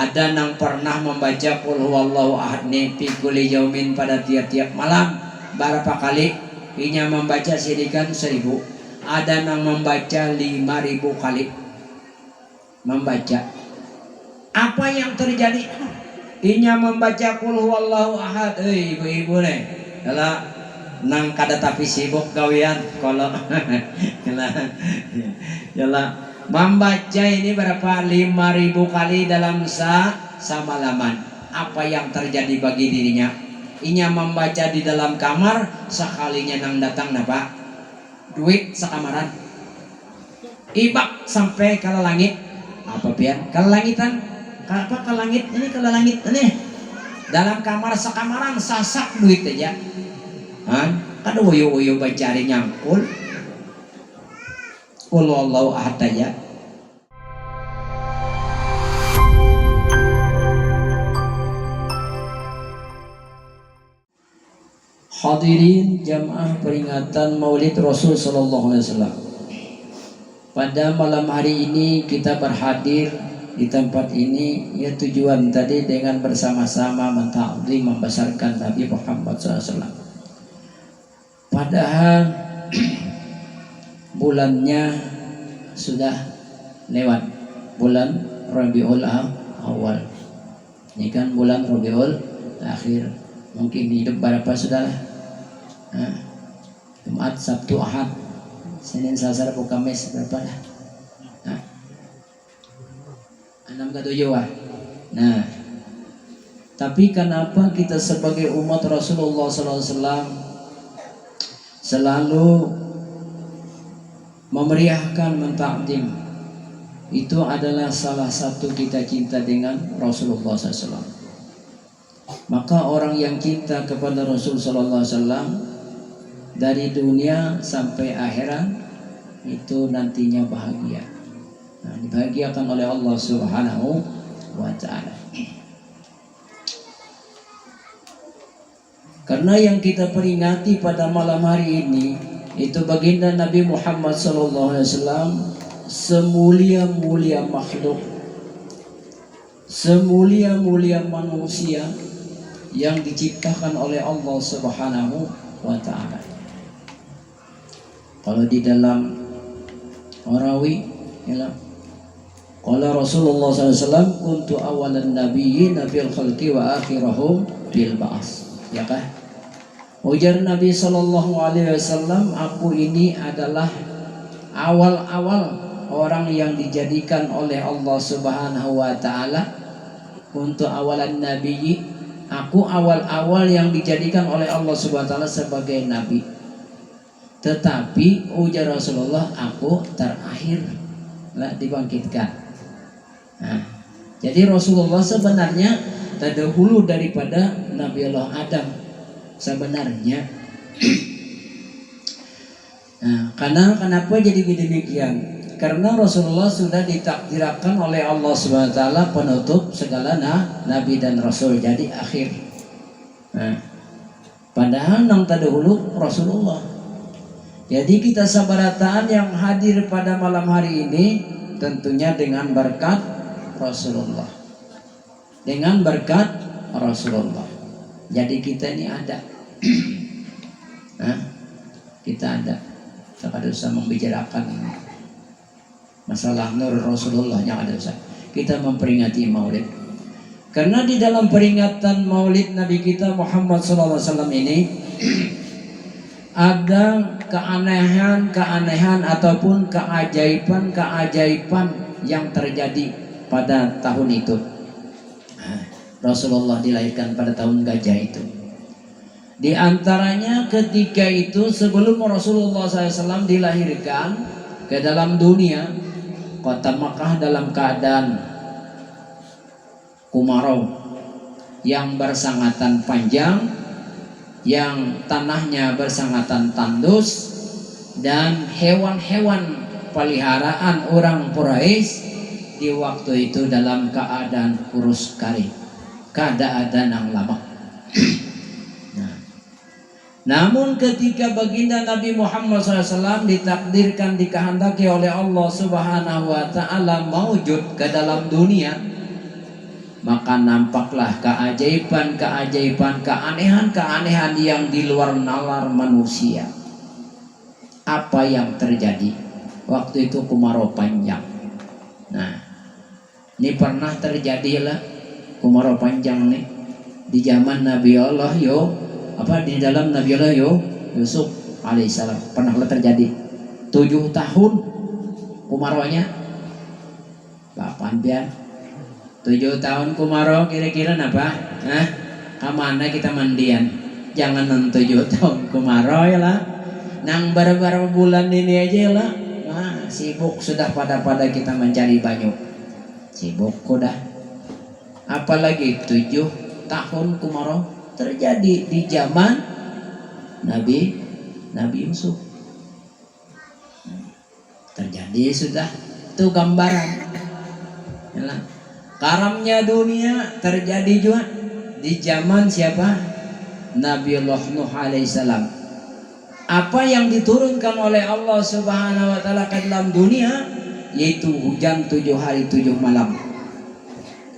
Ada yang pernah membaca qul huwallahu ahad fi kulli yaumin pada tiap-tiap malam. Berapa kali? Inya membaca sidikan 1000. Ada yang membaca 5000 kali. Membaca. Apa yang terjadi? Inya membaca qul huwallahu ahad. Ibu-ibu nih. Kalau nang kada tapi sibuk gawean kalau yalah membaca ini berapa 5000 kali dalam semalaman. Apa yang terjadi bagi dirinya? Inya membaca di dalam kamar, sekalinya nang datang napa? Duit sekamaran. Ibak sampai ke langit. Apa pian? Ke langitan. Apa ke langit? Ini ke langit ini. Dalam kamar sekamaran sasak duit aja. Kada uyu-uyu bacari nyangkul. Qul huwallahu ahad aja. Hadirin jamaah peringatan Maulid Rasul sallallahu alaihi wasallam. Pada malam hari ini kita berhadir di tempat ini, ya tujuan tadi dengan bersama-sama mentakdim membesarkan Nabi Muhammad SAW. Padahal bulannya sudah lewat, bulan Rabiul Awal. Ini kan bulan Rabiul Akhir. Mungkin hidup berapa sudahlah? Jumat, Sabtu, Ahad, Senin, Selasa, Rabu, Kamis berapa lah? 6 ke 7 ah. Nah, tapi kenapa kita sebagai umat Rasulullah SAW selalu memeriahkan mentakdim? Itu adalah salah satu kita cinta dengan Rasulullah SAW. Maka orang yang cinta kepada Rasul Sallallahu Alaihi Wasallam dari dunia sampai akhirat itu nantinya bahagia. Nah, dibahagiakan oleh Allah Subhanahu wa Ta'ala. Karena yang kita peringati pada malam hari ini itu baginda Nabi Muhammad Sallallahu Alaihi Wasallam, semulia-mulia makhluk, semulia-mulia manusia yang diciptakan oleh Allah Subhanahu wa Ta'ala. Kalau di dalam Rawi, qala Rasulullah SAW, kuntu awalan nabiyyin bil khalqi wa akhirahum bil ba'as. Ya kah? Ujar Nabi Sallallahu Alaihi Wasallam, aku ini adalah awal-awal orang yang dijadikan oleh Allah Subhanahu wa Ta'ala. Untuk awalan nabiyyi, aku awal-awal yang dijadikan oleh Allah Subhanahu wa Ta'ala sebagai nabi. Tetapi ujar Rasulullah, aku terakhir lah dibangkitkan. Nah, jadi Rasulullah sebenarnya terdahulu daripada Nabi Allah Adam sebenarnya. Nah, karena kenapa jadi demikian? Karena Rasulullah sudah ditakdirkan oleh Allah Subhanahu wa Ta'ala penutup segala nabi dan rasul, jadi akhir. Nah, padahal yang terdahulu Rasulullah. Jadi kita sabarataan yang hadir pada malam hari ini tentunya dengan berkat Rasulullah. Dengan berkat Rasulullah. Jadi kita ini ada. Nah, kita ada. Kita kada usah membicarakan masalah nur Rasulullah yang ada usah. Kita memperingati Maulid. Karena di dalam peringatan Maulid Nabi kita Muhammad SAW ini ada keanehan-keanehan ataupun keajaiban-keajaiban yang terjadi pada tahun itu. Rasulullah dilahirkan pada tahun gajah itu. Di antaranya ketika itu sebelum Rasulullah SAW dilahirkan ke dalam dunia, kota Makkah dalam keadaan kemarau yang bersangatan panjang, yang tanahnya bersangatan tandus, dan hewan-hewan peliharaan orang Quraisy di waktu itu dalam keadaan kurus kering, keadaan yang lama. Namun ketika baginda Nabi Muhammad SAW ditakdirkan, dikehendaki oleh Allah Subhanahu wa Ta'ala maujud ke dalam dunia, maka nampaklah keajaiban-keajaiban, keanehan-keanehan yang di luar nalar manusia. Apa yang terjadi? Waktu itu kemarau panjang. Nah, ini pernah terjadi lah kemarau panjang nih di zaman Nabi Allah di dalam Nabi Allah Yusuf alaihissalam pernah terjadi 7 tahun kemarauannya. Kapan biar 7 tahun kemarau kira-kira apa? Kemana kita mandian? Jangan 7 tahun kemarau ya lah. Nang beberapa bulan ini aja lah. Sibuk sudah pada kita mencari banyu. Sibuk udah. Apalagi 7 tahun kemarau terjadi di zaman Nabi Yusuf. Terjadi sudah. Itu gambaran. Yalah. Karamnya dunia terjadi juga di zaman siapa? Nabiullah Nuh alaihissalam. Apa yang diturunkan oleh Allah Subhanahu wa taala ke dalam dunia yaitu hujan 7 hari 7 malam.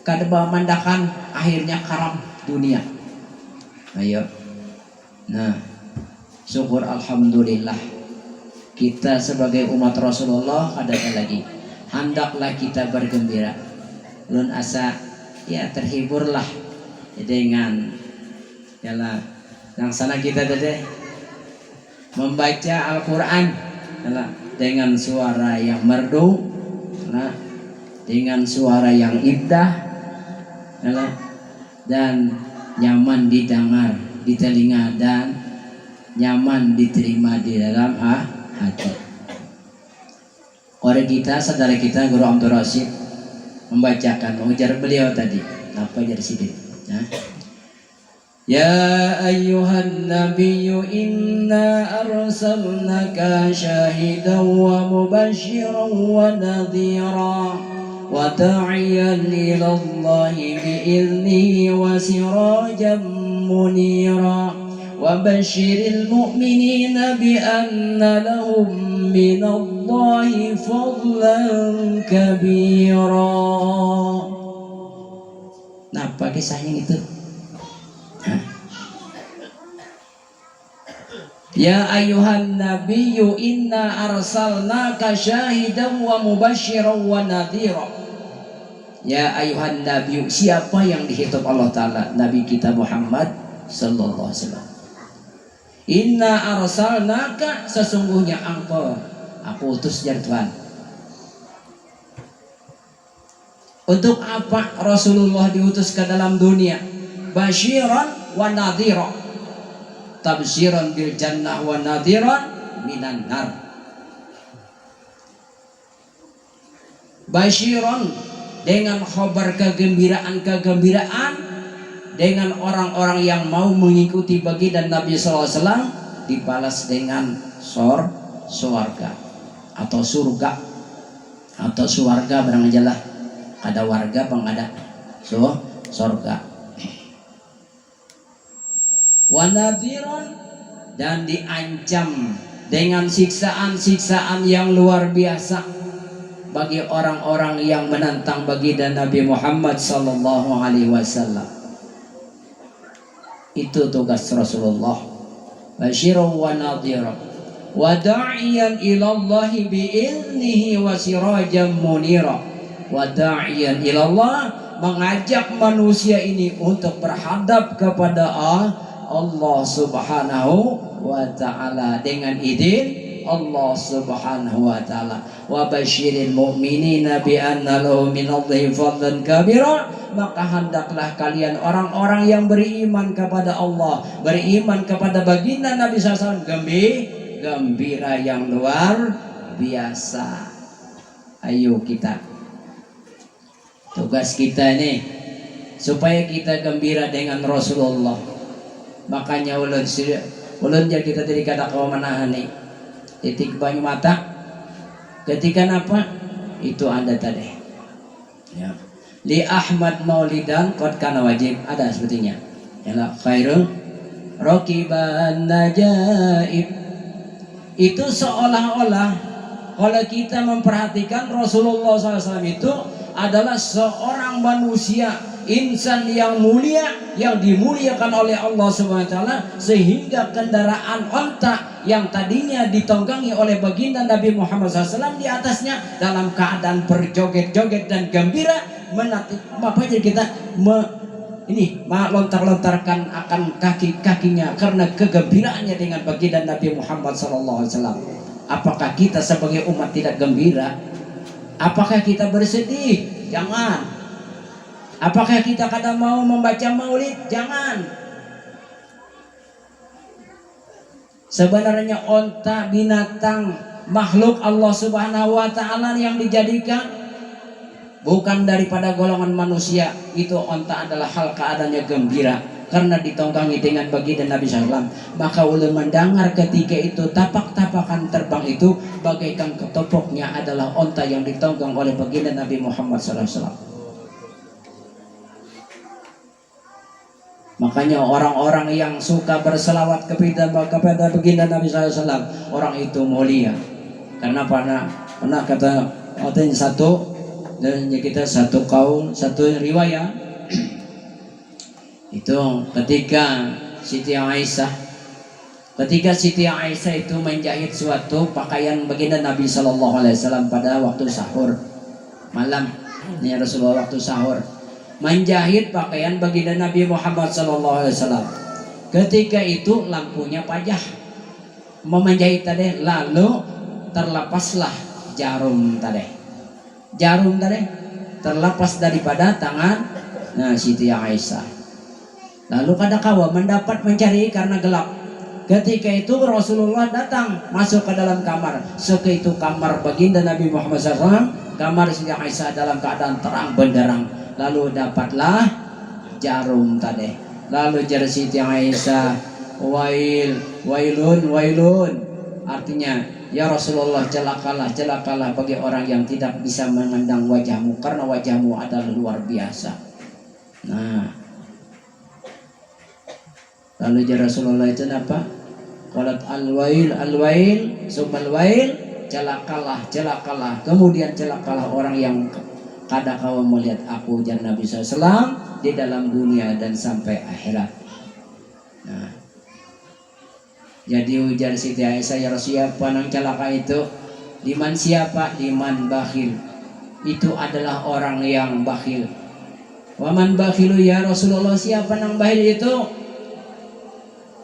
Kada mandakan akhirnya karam dunia. Ayo. Nah, syukur alhamdulillah. Kita sebagai umat Rasulullah ada lagi. Hendaklah kita bergembira. Lun asa ya terhiburlah dengan yalah yang sana kita tadi membaca Al-Quran dengan suara yang merdu, dengan suara yang indah, dan nyaman didengar di telinga dan nyaman diterima di dalam hati. Orang kita, saudara kita Guru Abdul Rasyid membacakan ujar beliau tadi apa jadi sidik ya ayyuhan nabiyyu inna arsalnaka syahidan wa mubasysyiran wa nadhira wa da'iyan ila Allahi bi'idnihi wa sirajan munira wa basyiril mu'minina bi anna lahum minallahi fadlan kabira. Nah, apa kisahnya itu? Ya ayuhan nabiyyu inna arsalnaka syahidan wa mubasysyiran wa nadhira. Ya ayuhan nabiyyu, siapa yang dihitung Allah Ta'ala? Nabi kita Muhammad sallallahu alaihi wasallam. Inna arsalnaka, sesungguhnya engkau aku utus dari Tuhan. Untuk apa Rasulullah diutus ke dalam dunia? Basyiran wa nadhira. Tabsyiran bil jannah wa nadhiran minan nar. Basyiran dengan khabar kegembiraan dengan orang-orang yang mau mengikuti baginda Nabi SAW, dibalas dengan surga atau surga atau surga barang ajalah ada warga pengada surga. Wanadhiran, dan diancam dengan siksaan-siksaan yang luar biasa bagi orang-orang yang menentang baginda Nabi Muhammad sallallahu alaihi wasallam. Itu tugas Rasulullah. Basyiran wa nadhiran wa da'iyan ila Allah bi'iznihi wa sirajan munira. Wa da'iyan ila Allah, mengajak manusia ini untuk berhadap kepada Allah Subhanahu wa ta'ala dengan izin Allah Subhanahu wa ta'ala. Wa basyiril mu'minina bi anna lahum minallahi fadlan kabira. Maka hendaklah kalian orang-orang yang beriman kepada Allah, beriman kepada baginda Nabi SAW, gembira yang luar biasa. Ayo kita, tugas kita nih supaya kita gembira dengan Rasulullah. Makanya ulun jadi kita tadi kata kau menahan nih titik banyu mata ketika apa itu ada tadi ya. Li Ahmad Maulidan qad kana wajib, ada sepertinya ya, khairul raqiban najaib. Itu seolah-olah kalau kita memperhatikan Rasulullah SAW itu adalah seorang manusia insan yang mulia, yang dimuliakan oleh Allah SWT, sehingga kendaraan onta yang tadinya ditunggangi oleh baginda Nabi Muhammad SAW di atasnya dalam keadaan berjoget-joget dan gembira menatih apa aja kita melontar-lontarkan akan kaki-kakinya karena kegembiraannya dengan baginda Nabi Muhammad SAW. Apakah kita sebagai umat tidak gembira? Apakah kita bersedih? Jangan. Apakah kita kadang mau membaca maulid? Jangan. Sebenarnya onta binatang makhluk Allah Subhanahu wa Ta'ala yang dijadikan bukan daripada golongan manusia. Itu onta adalah hal keadaannya gembira karena ditunggangi dengan baginda Nabi SAW. Maka ulun mendengar ketika itu tapak-tapakan terbang itu bagaikan ketopoknya adalah onta yang ditunggang oleh baginda Nabi Muhammad SAW. Makanya orang-orang yang suka berselawat kepada baginda Nabi SAW, orang itu mulia. Karena pernah kata satu, dan kita satu kaul, satu riwayat itu ketika Siti Aisyah itu menjahit suatu pakaian baginda Nabi SAW pada waktu sahur malam. Ini Rasulullah waktu sahur menjahit pakaian baginda Nabi Muhammad SAW. Ketika itu lampunya pajah mau menjahit tadi, lalu terlepaslah jarum tadi terlepas daripada tangan Siti Aisyah. Lalu kadakawa mendapat mencari karena gelap. Ketika itu Rasulullah datang masuk ke dalam kamar. Itu kamar baginda Nabi Muhammad SAW, kamar Siti Aisyah dalam keadaan terang benderang. Lalu dapatlah jarum tadi. Lalu jar Siti Aisyah, wailun. Artinya, ya Rasulullah, celakalah bagi orang yang tidak bisa memandang wajahmu, karena wajahmu adalah luar biasa. Lalu jar Rasulullah itu apa? Qalat al-wail, sumal wail, celakalah. Kemudian celakalah orang yang kada kau melihat aku, jar Nabi SAW, di dalam dunia dan sampai akhirat. Jadi ujar Siti Aisyah, ya siapa nang celaka itu? Liman siapa? Liman bakhil. Itu adalah orang yang bakhil. Waman bakhilu ya Rasulullah, siapa nang bakhil itu?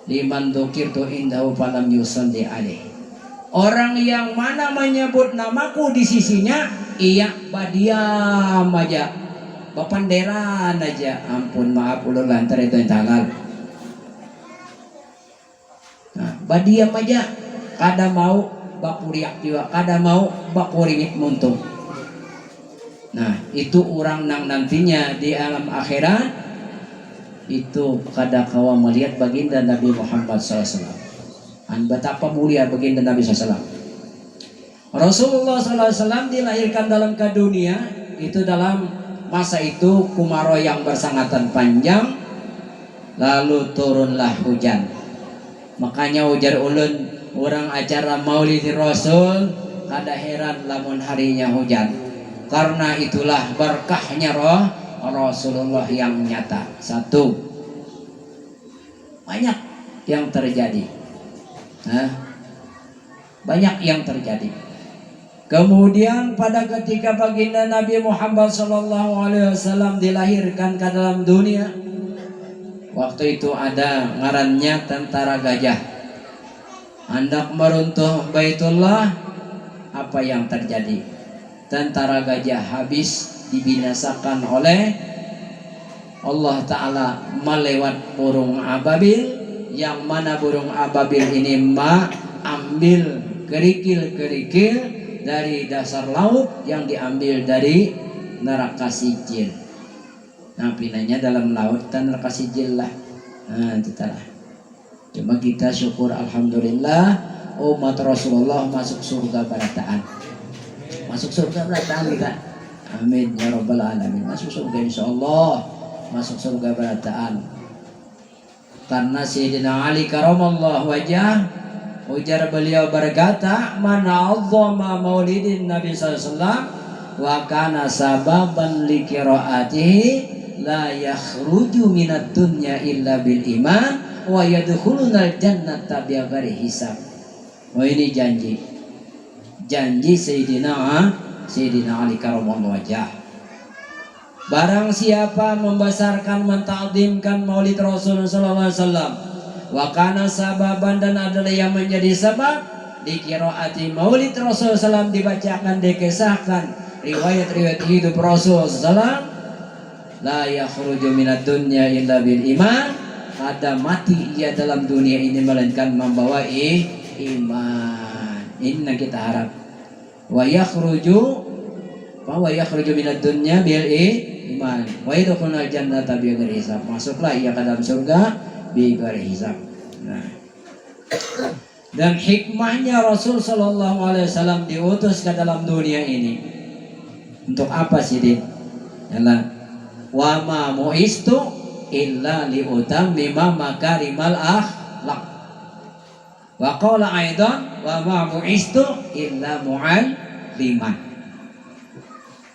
Liman dzukirtu indahu falam yusalli alaih. Orang yang mana menyebut namaku di sisinya, iya badiam aja, bapanderan aja. Ampun, maaf ulun lantar itu yang halal. Badiam aja, kada mau bakuriak juga, kada mau bakuringit muntung. Itu orang nang nantinya di alam akhirat itu kada kawa melihat baginda Nabi Muhammad SAW. Betapa mulia baginda Nabi SAW. Rasulullah SAW dilahirkan dalam ke dunia itu dalam masa itu kemarau yang bersangatan panjang, lalu turunlah hujan. Makanya ujar ulun, orang acara maulid Rasul kada heran lamun harinya hujan, karena itulah berkahnya Rasulullah yang nyata. Satu, banyak yang terjadi. Banyak yang terjadi. Kemudian pada ketika baginda Nabi Muhammad SAW dilahirkan ke dalam dunia, waktu itu ada ngarannya tentara gajah hendak meruntuh Baitullah. Apa yang terjadi? Tentara gajah habis dibinasakan oleh Allah Ta'ala melewat burung ababil, yang mana burung ababil ini ambil kerikil-kerikil dari dasar laut yang diambil dari neraka sijil. Pinanya dalam laut dan neraka sijil lah. Itulah. Cuma kita syukur alhamdulillah umat Rasulullah masuk surga barataan. Masuk surga barataan kita. Amin ya rabbal alamin. Masuk surga insyaallah. Masuk surga barataan. Karena Sayyidina Ali karamallahu wajah, ujar beliau berkata, mana azzama maulidin Nabi SAW wa kana sababan li qiraatihi la yakhruju minad dunya illa bil iman wa yadkhulunal jannata bighairi hisab. Oh ini janji Sayyidina Ali karramallahu wajhah. Barang siapa membesarkan, mentakdimkan maulid Rasul sallallahu alaihi wasallam, wa kana sababan, dan adalah yang menjadi sebab di qiraati maulid Rasul sallallahu dibacakan, dikisahkan riwayat-riwayat hidup Rasul sallallahu, la yakhruju minad dunya illa bil iman, ada mati ia dalam dunia ini melainkan membawa iman. Ini yang kita harap. Wa yakhruju minad dunya bil iman wa yadkhulul jannata bighairi hisab, masuklah ia ke dalam surga bighairi hisab. Nah, dan hikmahnya Rasul sallallahu alaihi wasallam diutus ke dalam dunia ini untuk apa sih, Din? Yalah, wa ma mu'istu illa liutammima makarimal akhlaq. Wa qala aidan wa ma mu'istu illa mu'alliman.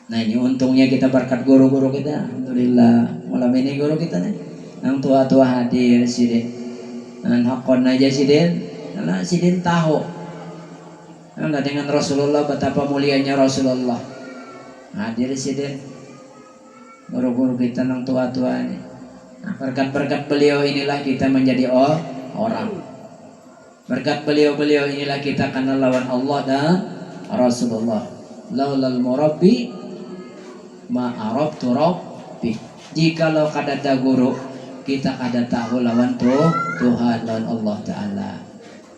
Nah, ini untungnya kita berkat guru-guru kita. Alhamdulillah, malam ini guru kita nih, yang tua-tua hadir sidin. Dan hakon aja sidin, karena sidin tahu nah, dengan Rasulullah, betapa mulianya Rasulullah. Hadir sidin, guru-guru kita yang tua-tua ini. Nah, berkat-berkat beliau inilah kita menjadi orang. Berkat beliau-beliau inilah kita kenal lawan Allah dan Rasulullah. Laulal murabbi ma'arabtu rabbi. Jikalau kadada guru, kita kada tahu lawan Tuhan, lawan Allah Ta'ala.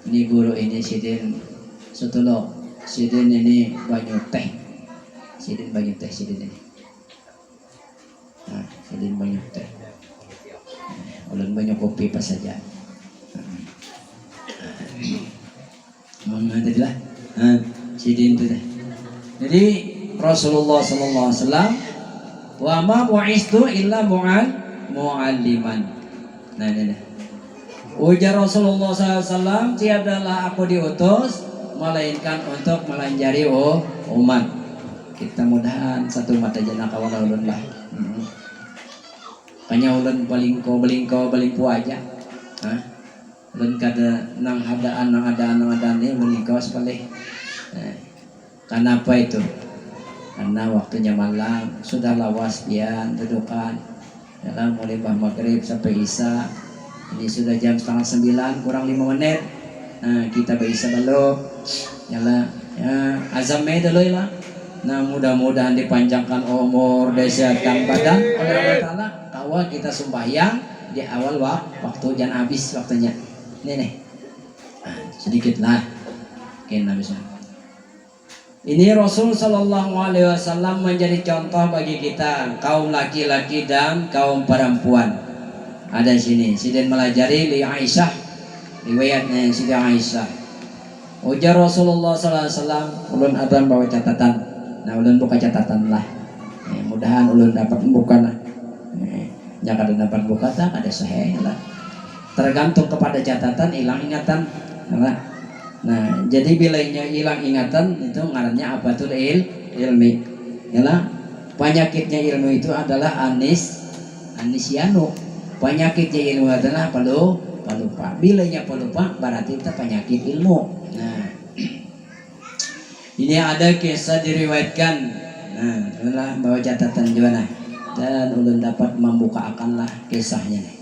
Ini guru ini sidin setulo, sidin ini banyak teh, sidin banyak teh, sidin ini. Nah, sidin banyak teh, ulun banyak kopi pas saja. Mohon lah, sidin itu deh. Jadi Rasulullah sallallahu alaihi wasallam, wa ma bu'istu illa mu'alliman. Nah, ini. Ujar Rasulullah sallallahu alaihi wasallam, tiadalah aku diutus melainkan untuk melanjari umat. Kita mudahan satu mata jana kawan ulun lah. Kanya ulun balingko aja. Hah? Ulun kada nang hadaan ni balingko sekali. Kenapa itu? Karena waktunya malam, sudah lawas pian dudukan dalam mulai maghrib sampai isya. Ini sudah jam 8:30 kurang 5 menit. Nah, kita berisa belum. Yalah, ya azamnya dulu lah. Nah, mudah-mudahan dipanjangkan umur, disehatkan badan oleh Allah Ta'ala. Kawa kita sembahyang di awal waktu jangan habis waktunya. Nih. Nah, sedikit lah. Oke, habisnya. Ini Rasul Sallallahu Alaihi Wasallam menjadi contoh bagi kita, kaum laki-laki dan kaum perempuan. Ada sini, sidin melajari li Aisyah, riwayatnya Siti Aisyah. Ujar Rasulullah Sallallahu Alaihi Wasallam, ulun ada bawa catatan. Nah, ulun buka catatan lah. Mudahan ulun dapat membuka lah. Jangan dapat buka tak ada sahih lah. Tergantung kepada catatan, hilang ingatan. Nah, jadi bilanya hilang ingatan itu ngarannya apa tuh ilmi. Yalah, penyakitnya ilmu itu adalah anisianu. Penyakitnya ilmu adalah pelupa. Bilanya pelupa berarti itu penyakit ilmu. Nah, ini ada kisah diriwayatkan. Nah, adalah bawa catatan juga nah. Dan ulun dapat membuka akanlah kisahnya nih.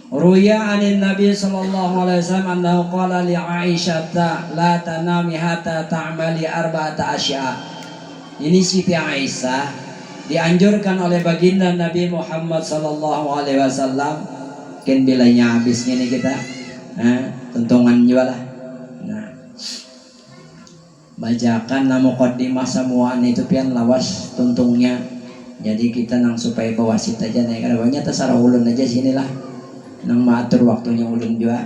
Ruya anin Nabi sallallahu alaihi wasallam annahu qala li Aisyah la tanami hatta ta'mali arba'ata asya. Ini Siti Aisyah dianjurkan oleh baginda Nabi Muhammad sallallahu alaihi wasallam. Mungkin bilanya habis ini kita. Tuntungan juga lah. Nah, bacakan nama muqaddimah semua itu pian lawas tuntungnya. Jadi kita nang supaya bawasit aja nih. Kada banyak terserah ulun aja sinilah. Nang maatur waktunya ulun juga.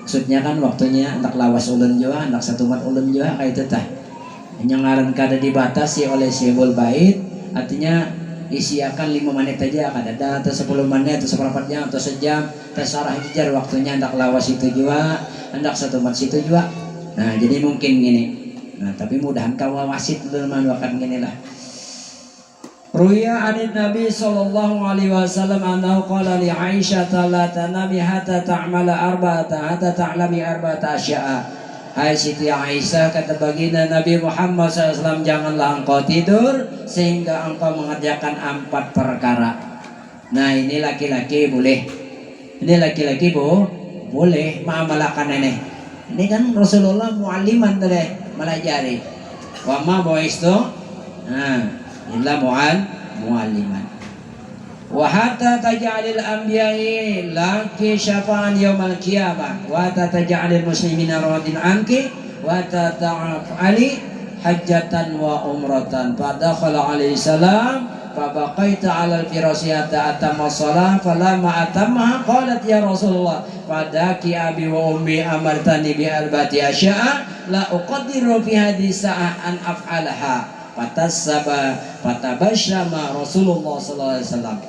Maksudnya kan waktunya hendak lawas ulun juga, hendak satu mat ulun juga kayak itu tah. Yang ngaran kada dibatasi oleh Syaikhul Bait, artinya isiakan 5 menit aja kada atau 10 menit atau 1/4 jam atau sejam, terserah aja waktunya hendak lawas itu juga, hendak satu mat situ juga. Nah, jadi mungkin gini. Nah, tapi mudahan kau wasit dulu manwakan gini lah. Ruya anin Nabi sallallahu alaihi wasallam annahu qala li Aisyah la tanami hatta ta'mala arba'ata hatta ta'lami arba'ata asya'a. Hai Siti Aisyah, kata baginda Nabi Muhammad SAW, janganlah engkau tidur sehingga engkau mengerjakan 4 perkara. Nah ini laki-laki boleh, ini laki-laki boleh mengamalkan ini. Ini kan Rasulullah mualliman tadi, melajari. Wa ma boistu, illa mualliman. Wa hatta taj'alil anbiya'i laki syafa'an yaumal qiyamah wa taj'alil muslimina radin anki wa tata'ali hajjatan wa umratan. Fadakhala alaihi salam fabaqaita 'alal firasiyata atamma shalah falamma atamma qalat ya Rasulullah fadaki abi wa ummi amartani bi arba'ati asya'a la uqaddiru fi hadhihi sa'ah an af'alaha. Fatabasyama Rasulullah sallallahu alaihi wasallam.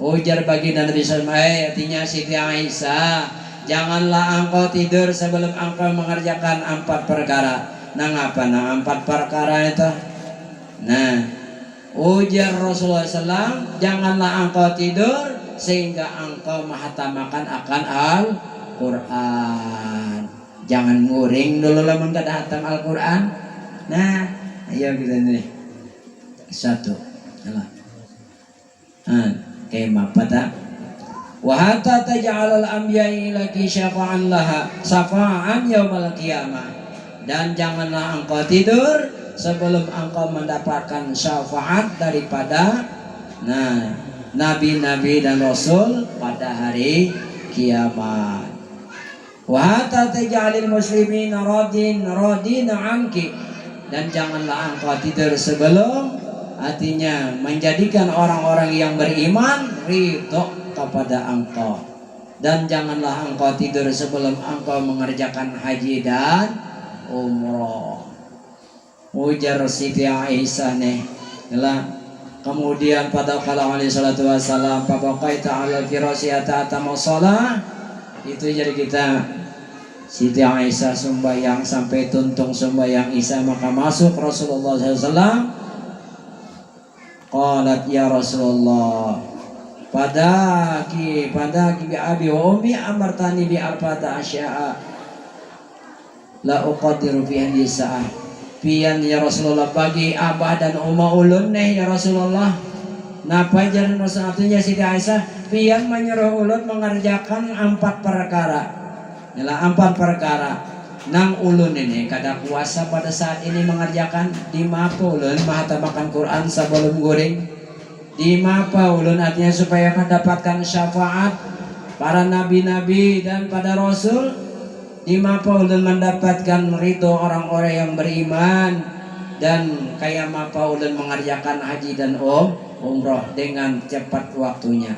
Ujar baginda Nabi sallallahu alaihi wasallam, artinya Siti Aisyah, janganlah engkau tidur sebelum engkau mengerjakan 4 perkara. Nah apa 4 perkara itu? Nah, ujar Rasulullah SAW, janganlah engkau tidur sehingga engkau menghatamakan akan Al-Quran. Jangan nguring dulu lah kada hatam Al-Quran. Nah, ayo kita nih 1. Kayak apa tak? Wa hatta taj'alal anbiya'i laki syafa'an laha syafa'an yaumal qiyamah. Dan janganlah engkau tidur sebelum engkau mendapatkan syafaat daripada nabi-nabi dan rasul pada hari kiamat. Wa hatta taj'alil muslimina radina anki. Dan janganlah engkau tidur sebelum, artinya menjadikan orang-orang yang beriman ridho kepada engkau. Dan janganlah engkau tidur sebelum engkau mengerjakan haji dan umroh. Ujar Siti Aisyah nih, kemudian pada kala alaihi salatu wassalam fabaqaita 'ala firasiyata atamma shalah. Itu jadi kita Siti Aisyah sembahyang sampai tuntung sembahyang Isya, maka masuk Rasulullah SAW. Qalat ya Rasulullah padaki bi abi wa ummi amartani bi arba'ata asya'a la uqaddiru fi hadhihi sa'ah. Pian ya Rasulullah, bagi abah dan umma ulun nih ya Rasulullah. Napa jalan Rasul, artinya Siti Aisyah pian menyuruh ulun mengerjakan 4 perkara. Ialah 4 perkara. Nang ulun ini kada kuasa pada saat ini mengerjakan. Di mapa ulun mahatamakan Quran sebelum guring. Di mapa ulun artinya supaya mendapatkan syafaat para nabi-nabi dan pada rasul. Di mapa ulun mendapatkan ridho orang-orang yang beriman. Dan kayak mapa ulun mengerjakan haji dan umroh dengan cepat waktunya.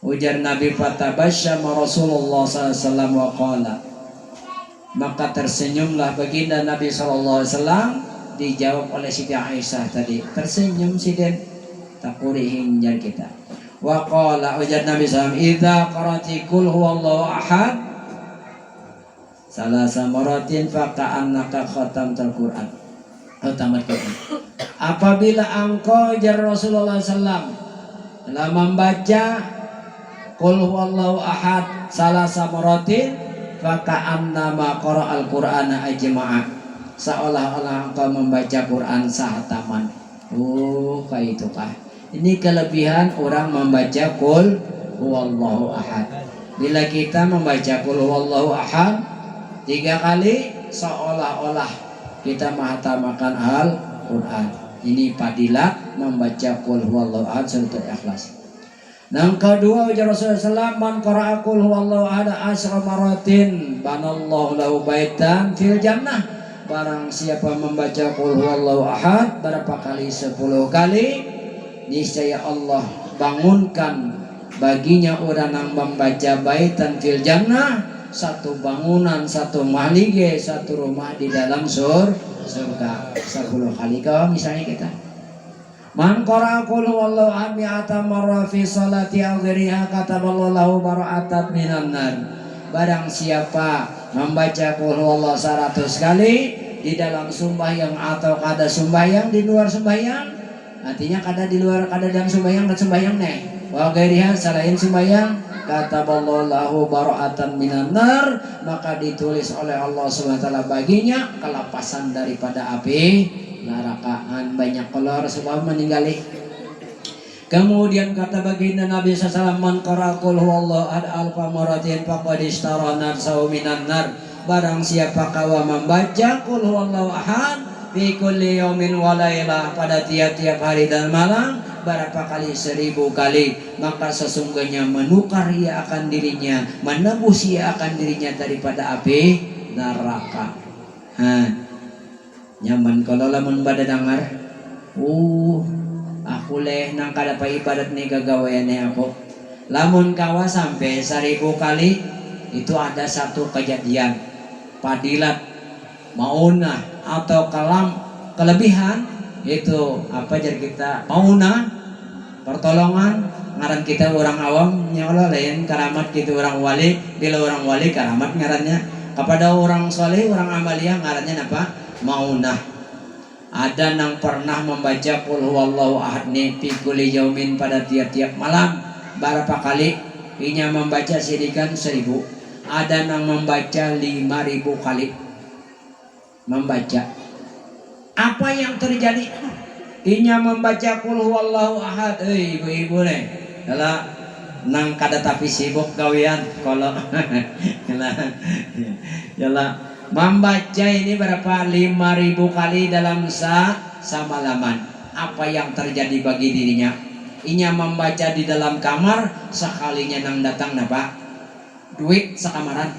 Ujar Nabi fatabasyama Rasulullah SAW wa qala, maka tersenyumlah baginda Nabi SAW. Dijawab oleh Siti Aisyah tadi, tersenyum siden takurihin jar kita. Wa qala, ujar Nabi SAW, idza qara'ti qul huwallahu ahad salasa maratin faka'annaka khatamtal Qur'an. Tamat Quran. Apabila engkau jar Rasulullah SAW telah membaca Qul huwallahu ahad salasa maratin faka'annama qara'al Qur'ana ajma'a, seolah-olah engkau membaca Quran sahataman. Kayak itu kah? Ini kelebihan orang membaca Qul huwallahu ahad. Bila kita membaca Qul huwallahu ahad 3 kali, seolah-olah kita menghatamakan Al-Quran. Ini fadilat membaca Qul huwallahu ahad surat Al-Ikhlas. Yang kedua, ujar Rasulullah SAW, man qara'a qul huwallahu ahad 10 maratin banallahu lahu baitan fil jannah. Barang siapa membaca qul huwallahu ahad berapa kali? 10 kali, niscaya Allah bangunkan baginya orang yang membaca baitan fil jannah, 1 bangunan, 1 mahlige, 1 rumah di dalam surga. 10 kali kau misalnya kita. Man qara'a qul huwallahu ahad mi'ata marra fi salati aghriha kataballahu lahu bara'atan minan nar. Barang siapa membaca qul huwallahu 100 kali, di dalam sembahyang atau kada sembahyang di luar sembahyang, artinya kada di luar kada dalam sembahyang dan sembahyang nih wa gairiha selain sembahyang, kataballahu bara'atan minan nar, maka ditulis oleh Allah SWT baginya kelepasan daripada api nerakaan. Banyak kalau Rasulullah meninggali. Kemudian kata baginda Nabi SAW, man qara qul huwallahu ahad alfa maratin faqad ishtara nafsahu minan nar. Barang siapa kawa membaca qul huwallahu ahad fi kulli yaumin wa lailah, pada tiap-tiap hari dan malam berapa kali? 1000 kali, maka sesungguhnya menukar ia akan dirinya, menebus ia akan dirinya daripada api neraka. Nyaman kalau lamun pada dengar, aku leh nang kada pa ibadat nih gagawayannya aku. Lamun kawa sampai 1000 kali, itu ada satu kejadian padilat maunah atau kelebihan itu apa jadi kita maunah pertolongan ngaran kita orang awam nyala lain karamat kita orang wali, bila orang wali karamat ngarannya, kepada orang soleh orang amalia ngarannya apa? Maunah. Ada nang pernah membaca qul huwallahu ahad nih fi kulli yaumin, pada tiap-tiap malam berapa kali? Inya membaca sidikan 1000. Ada nang membaca 5000 kali membaca. Apa yang terjadi? Inya membaca qul huwallahu ahad, ibu-ibu nih adalah nang kada tapi sibuk gawian kalau yalah membaca ini berapa? 5000 kali dalam semalaman. Apa yang terjadi bagi dirinya? Inya membaca di dalam kamar, sekalinya nang datang napa? Duit sekamaran.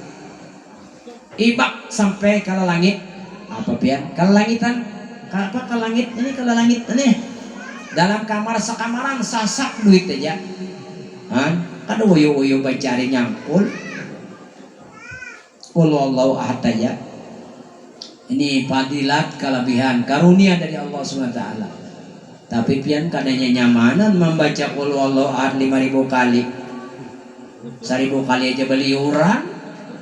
Ibak sampai ke langit. Apa pian? Ke langitan. Apa ke langit? Ini ke langit ini. Dalam kamar sekamaran sasak duit aja. Kada uyu-uyu bacari nyangkul. Qul huwallahu ahad aja. Ini fadilat, kelebihan, karunia dari Allah SWT. Tapi pian kadanya nyamanan membaca qul huwallahu ahad 5000 kali. 1000 kali aja beliuran.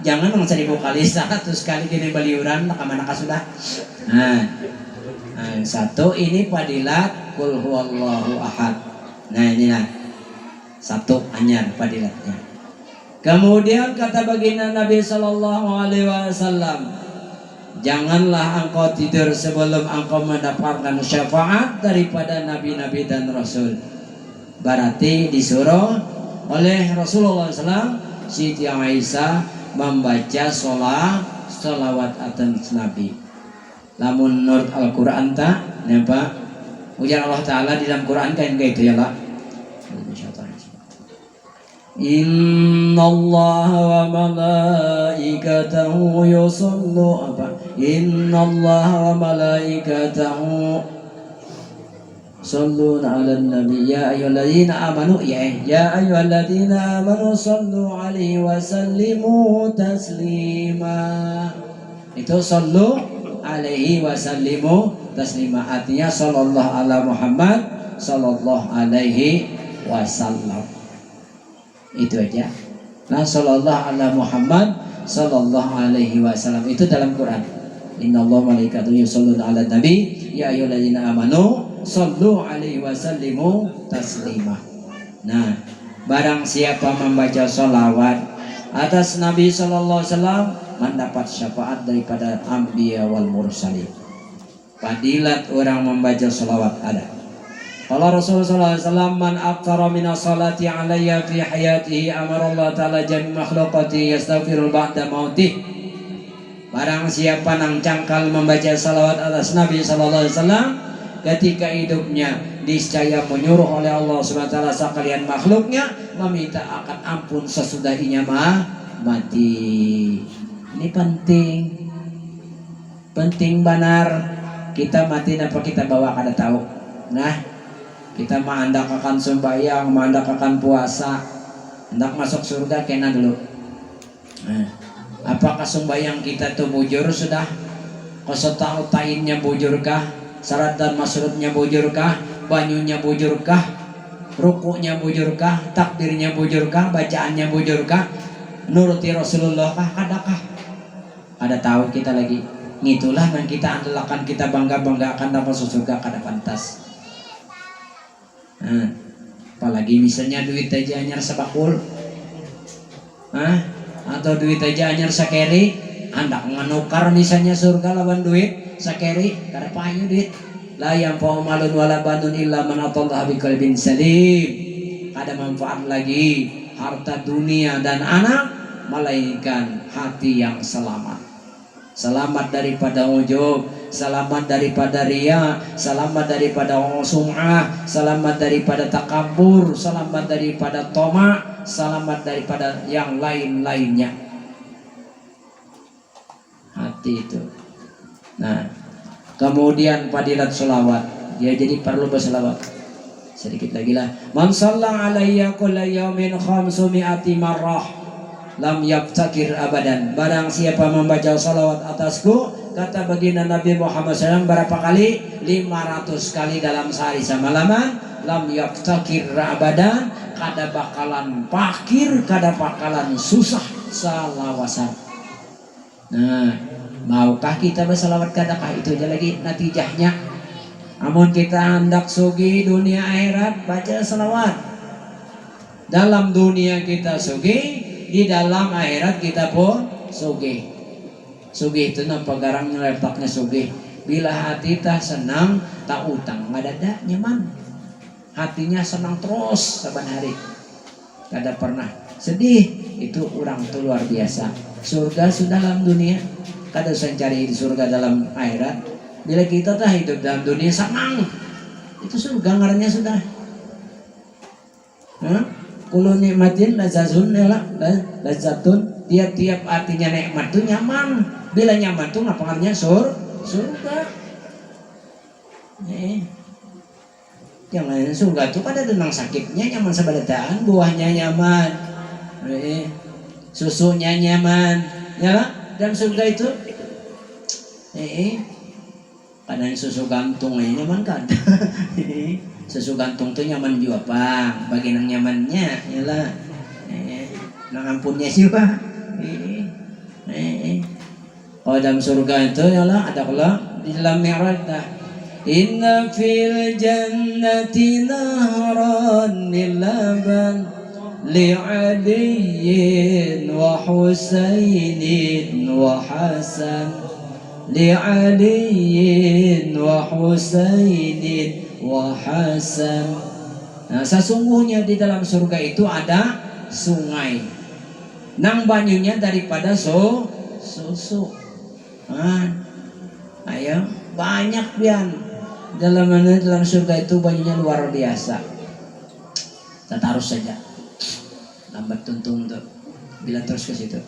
Jangan dong 1000 kali 100 kali gini beliuran, kamana ka sudah. Satu ini fadilat qul huwallahu ahad. Nah ini nah. Satu anyar fadilatnya. Kemudian kata baginda Nabi sallallahu alaihi wasallam, janganlah engkau tidur sebelum engkau mendapatkan syafaat daripada nabi-nabi dan rasul. Berarti disuruh oleh Rasulullah SAW Siti Aisyah membaca sholawat atas Nabi. Lamun menurut Al-Quran tak, nampak ujar Allah Ta'ala di dalam Quran kan kayak itu ya lah. Inna Allah wa malaikatahu yusallu apa? Inna Allah wa malaikatahu salluna ala nabi ya ayyuhalladzina amanu ya ayyuhalladzina amanu sallu alaihi wa sallimu taslima. Itu sallu alaihi wa sallimu taslima, artinya sallallahu ala Muhammad sallallahu alaihi wasallam. Itu aja. Nah, sallallahu ala Muhammad sallallahu alaihi wasallam itu dalam Quran. Innallaha malaikatahu yusholluna 'alan nabi ya ayyuhalladzina amanu shallu 'alaihi wa sallimu taslima. Nah, barang siapa membaca sholawat atas Nabi sallallahu alaihi wasallam mendapat syafaat daripada anbiya wal mursalin. Fadilat orang membaca sholawat ada. Kalau Rasulullah SAW man aktsara min as-salati alayya fi hayatihi amara Allah ta'ala jami makhluqati yastaghfiru ba'da mautih. Barang siapa nang cangkal membaca salawat atas Nabi sallallahu alaihi wasallam ketika hidupnya, niscaya menyuruh oleh Allah SWT sekalian makhluknya meminta akan ampun sesudahinya mati. Ini penting benar. Kita mati apa kita bawa kada tahu. Nah, kita mandak akan sembahyang, mandak akan puasa, hendak masuk surga kena dulu. Nah, apakah sembahyang kita tuh bujur sudah? Kosota utainnya bujurkah? Syarat dan masrutnya bujurkah? Banyunya bujurkah? Rukuknya bujurkah? Takbirnya bujurkah? Bacaannya bujurkah? Nuruti Rasulullah kah? Adakah? Ada tahu kita lagi. Ngitulah yang kita andalkan, kita bangga-banggakan dapat surga kada pantas. Nah, apalagi misalnya duit aja anyar sebakul, atau duit aja anyar sakeri, andak nganukar misalnya surga lawan duit sakeri, kada payu duit. La yanfa'u malun wala banun illa man atallaha biqalbin salim. Kada manfaat lagi harta dunia dan anak melainkan hati yang selamat. Selamat daripada ujub, selamat daripada riya, selamat daripada sum'ah, selamat daripada takabur, selamat daripada toma, selamat daripada yang lain-lainnya. Hati itu. Nah, kemudian fadilat sholawat. Ya, jadi perlu berselawat. Sedikit lagi lah. Man shalla alayya kulla yawmin 500 marrah lam yabtakir abadan. Barang siapa membaca salawat atasku, kata baginda Nabi Muhammad SAW, berapa kali? 500 kali dalam sehari semalaman. Lam yabtakir abadan, kada bakalan pakir, kada bakalan susah salawasan. Nah, maukah kita bersalawat kadakah? Itu aja lagi natijahnya. Amun kita hendak sugi dunia akhirat, baca salawat. Dalam dunia kita sugi, di dalam akhirat kita pun sugih. Sugih itu nampak garang letaknya sugih. Bila hati tak senang, tak utang, ngadada nyaman. Hatinya senang terus saban hari. Kada pernah sedih. Itu orang itu luar biasa. Surga sudah dalam dunia, kada usah cari di surga dalam akhirat. Bila kita tak hidup dalam dunia senang, itu surga ngarannya sudah. Kulo nikmatin lazazun lazatun, tiap-tiap artinya nikmat itu nyaman. Bila nyaman itu ngapangannya surga. Yang lain surga itu kada tenang sakitnya, nyaman sabadataan, buahnya nyaman, susunya nyaman, ya. Dan surga itu kadang susu gantung nyaman kan. Susu gantung tuh nyaman juga bang, bagian yang nyamannya yalah, nang ampunnya juga. Oh, dalam surga itu yalah ada kalau di dalam mi'raj dah. Inna fil jannati nahran min laban li'aliyin wa husainin wa hasan li'aliyin wa husainin wa hasan. Nah, sesungguhnya di dalam surga itu ada sungai, nang banyunya daripada susu. Ayo banyak pian dalam surga itu, banyunya luar biasa. Kita taruh saja lambat tuntung tuh bila terus ke situ.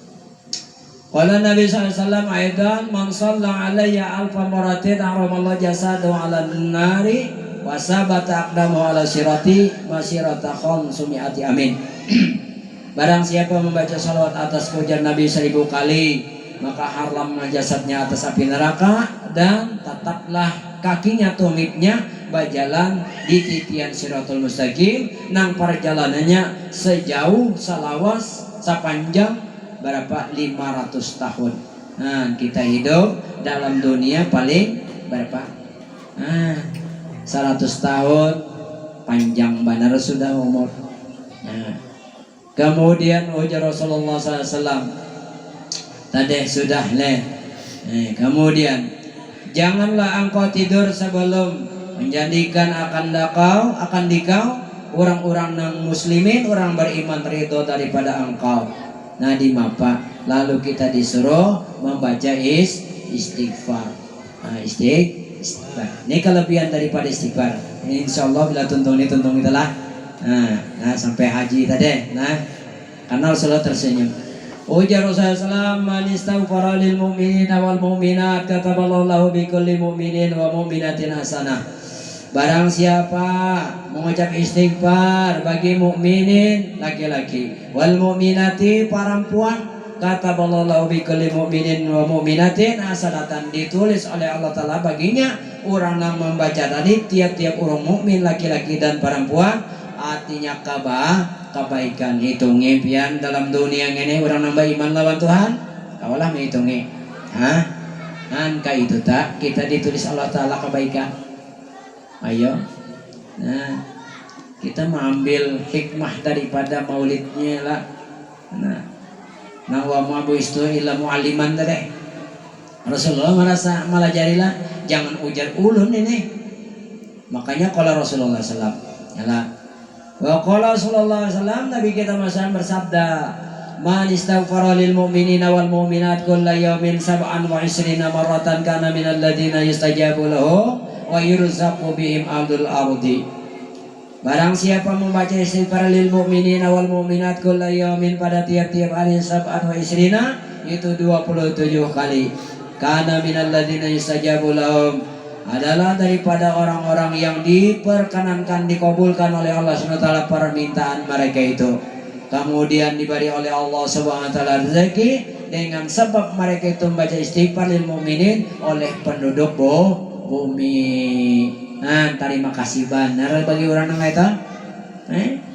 Qala Nabi SAW aidan man shalla alayya alfa maratin haramallahu jasadahu ala nari wasabata aqdamu ala sirati masirata khamsumi'ati amin. Barang siapa membaca salawat atas pujian Nabi 1000 kali, maka haram jasadnya atas api neraka, dan tetaplah kakinya tumitnya berjalan di titian siratul mustaqim, nang perjalanannya sejauh salawas sepanjang berapa 500 tahun. Nah, kita hidup dalam dunia paling berapa? 100 tahun, panjang benar sudah umur. Nah, kemudian ujar Rasulullah SAW, tadi sudah kemudian janganlah engkau tidur sebelum menjadikan akan dikau orang-orang non muslimin, orang beriman ridho daripada engkau. Nah, di mapa lalu kita disuruh membaca istighfar. Nah, istighfar. Ini kelebihan daripada istighfar. Insya Allah bila tuntung itulah. Nah, sampai haji tadi. Nah, karena Rasulullah tersenyum. Ujar Rasulullah SAW, man istaghfara lil mu'minina wal mu'minat kataballahu bi kulli mu'minin wa mu'minatin hasanah. Barang siapa mengucap istighfar bagi mukminin laki-laki, wal mu'minati perempuan, kataballahu bi kulli mu'minin wa mu'minatin hasanatan, ditulis oleh Allah Ta'ala baginya orang yang membaca tadi, tiap-tiap orang mukmin laki-laki dan perempuan, artinya kebaikan. Hitungi pian dalam dunia ini orang nambah iman lawan Tuhan, kawalah menghitungi. Angka itu tak kita ditulis Allah Ta'ala kebaikan. Ayo. Nah, kita mengambil hikmah daripada maulidnya lah. Nah wa ma buistu illa mu'alliman tadi. Rasulullah merasa malah jadilah jangan ujar ulun ini. Makanya kalau Rasulullah SAW yalah. Wa qala Rasulullah SAW Nabi kita Muhammad bersabda, "Man istaghfara lil mu'minina wal mu'minat kulla yawmin sab'an wa 'ishrina marratan kana minal ladzina yustajabu lahu wa yurzaqu bihim ardul ardi." Barang siapa membaca istighfar lil mu'minina wal mu'minat kulla yawmin pada tiap-tiap hari sab'an wa 'ishrina itu 27 kali. Kana minal ladzina yustajabu lahum adalah daripada orang-orang yang diperkenankan dikabulkan oleh Allah SWT permintaan mereka itu. Kemudian diberi oleh Allah SWT rezeki dengan sebab mereka itu membaca istighfar lil mu'minin oleh penduduk bumi. Nah, terima kasih benar bagi orang yang itu.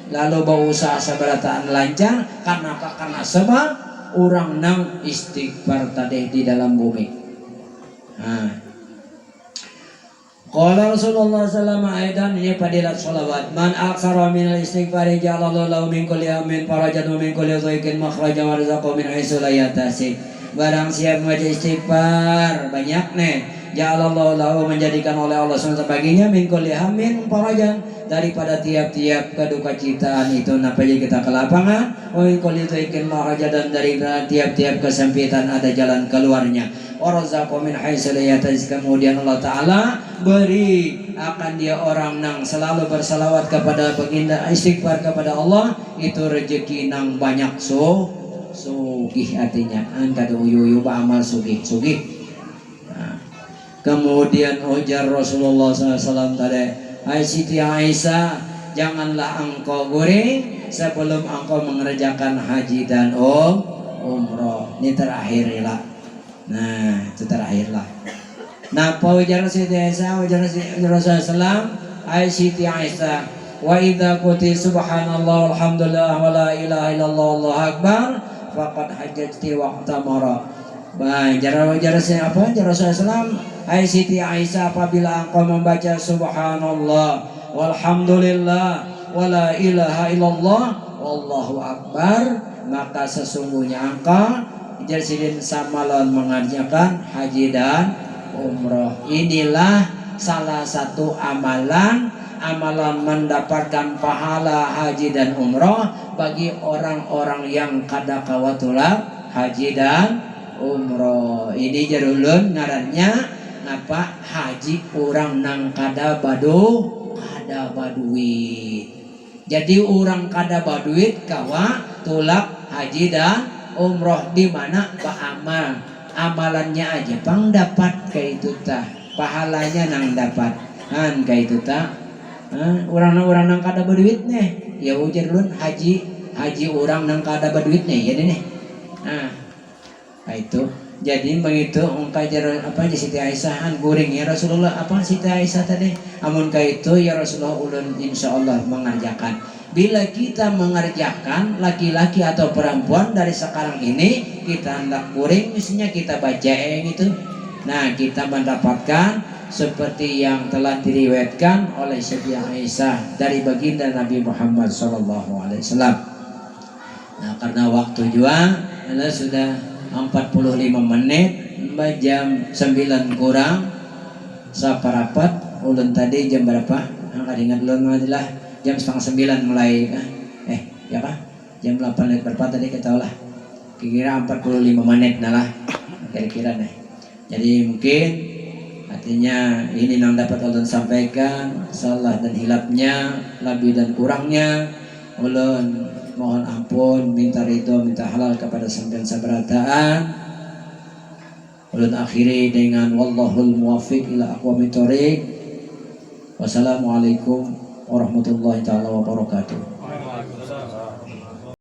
Lalu bau usaha sabarataan lancar karena apa? Karena sebab orang nang istighfar tadi di dalam bumi. Qala Rasulullah sallallahu alaihi wasallam ini fadilat sholawat. Man aktsara min al-istighfar ja'alallahu lahu min kulli hammin farajan wa min kulli dhaiqin makhrajan wa rizqan min haitsu la yahtasib. Barang siapa membaca istighfar banyak nih, ja'alallahu lahu menjadikan oleh Allah SWT baginya min kulli hammin farajan daripada tiap-tiap kedukacitaan itu napa kita ke lapangan, wa min kulli dhaiqin makhrajan dan dari tiap-tiap kesempitan ada jalan keluarnya. Warazaqo min haitsu la yahtasib. Kemudian Allah Ta'ala beri akan dia orang nang selalu bersalawat kepada baginda istighfar kepada Allah itu rezeki nang banyak sugih artinya angka uyu amal sugih. Nah, kemudian ujar Rasulullah SAW tadi, hai Siti Aisyah, janganlah engkau guring sebelum engkau mengerjakan haji dan umroh. Ini terakhir lah. Nah, itu terakhir lah. Nah, ujar Siti Aisyah, ujar Rasulullah ai Siti Aisyah, wa idza quti subhanallah walhamdulillah wa la ilaha illallah Allahu akbar faqad hajjati wa tamara. Baik, ujar Rasulullah ai Siti Aisyah, apabila engkau membaca subhanallah walhamdulillah wa la ilaha illallah wallahu akbar, maka sesungguhnya engkau Jersilin samalon mengerjakan haji dan umroh. Inilah salah satu amalan mendapatkan pahala haji dan umroh bagi orang-orang yang kada kawatulak haji dan umroh. Ini jerulun ngarannya ngapa haji orang nang kada baduit. Jadi orang kada baduit kawa tulak haji dan umroh di mana beramal amalannya aja pang dapat kayak itu tah pahalanya nang dapat kayak itu tah orang nang kada berduit nih ya ujar lun haji orang nang kada berduit nih jadi nih itu jadi begitu ungkajar apa Siti Aisyah guring ya Rasulullah apa Siti Aisyah tadi amun kayak itu ya Rasulullah ulun insyaallah mengerjakan. Bila kita mengerjakan laki-laki atau perempuan dari sekarang ini kita hendak kuring misalnya kita baca itu, nah kita mendapatkan seperti yang telah diriwayatkan oleh Siti Aisyah dari baginda Nabi Muhammad SAW. Nah karena waktu juga sudah 45 menit jam 9 kurang saparapat ulun tadi jam berapa? Angkat ingat ulun adalah jam 8:30 mulai ya Pak jam 8 berapa tadi kita lah kira 45 menit lah kira-kira nih. Jadi mungkin artinya ini yang dapat ulun sampaikan salah dan hilapnya lebih dan kurangnya ulun mohon ampun minta ridho minta halal kepada sampean sabarataan. Ulun akhiri dengan wallahul muwaffiq ila aqwamit thoriq. Wassalamualaikum warahmatullahi taala wabarakatuh.